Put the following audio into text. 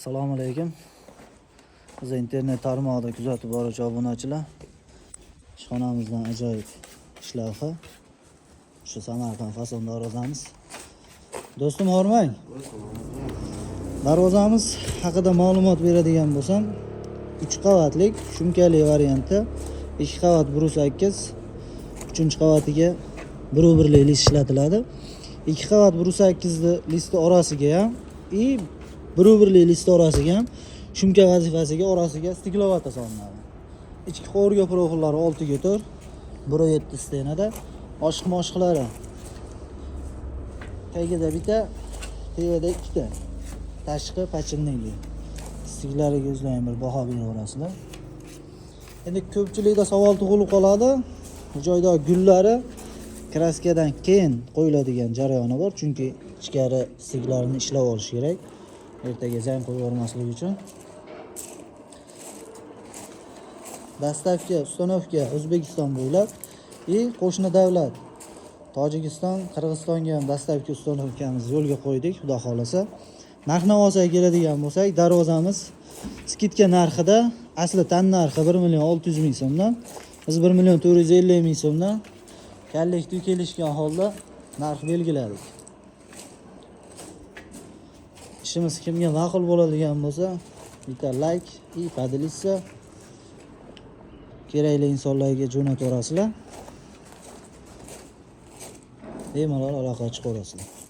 Assalomu alaykum. Biz internet tarmog'ida kuzatib boruvchi obunachilar. Ishxonamizdan ajoyib ishlavha. Shu Samarqand fason darvozamiz. Do'stim hormang. Darvozamiz haqida ma'lumot beradigan bo'lsam, 3 qavatlik shumkali varianti, 2 qavat brus 8, 3-qavatiga 1/1 list ishlatiladi. 2 qavat brus 8 listi orasiga ham 1/1 listi orasiga ham shumka vazifasiga orasiga stiklovata solinadi. Ichki qovurga profillari 6x4, 1.7 stenada, oshiq-moshiqlari tagida bitta, tagida ikkita. Tashqi pachinli. Stiklariga o'zlaring bir baho beraverasizlar. Endi ko'pchilikda savol tug'ilib qoladi. Bu joyda gullari kraskadan keyin qo'yiladigan jarayoni bor, chunki ichkari stiklarini ishlab olish kerak. Ertaga zang qo'yib yubormaslik uchun. Dastavka, ustanovka O'zbekiston bo'ylab qo'shni davlat Tojikiston, Qirg'izistonga ham dastavka ustanovkamiz yo'lga qo'ydik, xudo xolasa. Narx-navosiga keladigan bo'lsak, darvozamiz skidka narxida, asli tan narxi 1.600.000 so'mdan, biz 1.450.000 so'mdan kallikda kelishgan holda narx belgiladik. İşimiz kimga ma'qul bo'ladigan bo'lsa, bitta like, podelitsiya kerakli insonlarga jo'nataverasizlar. Bemalol aloqa chiqaverasizlar.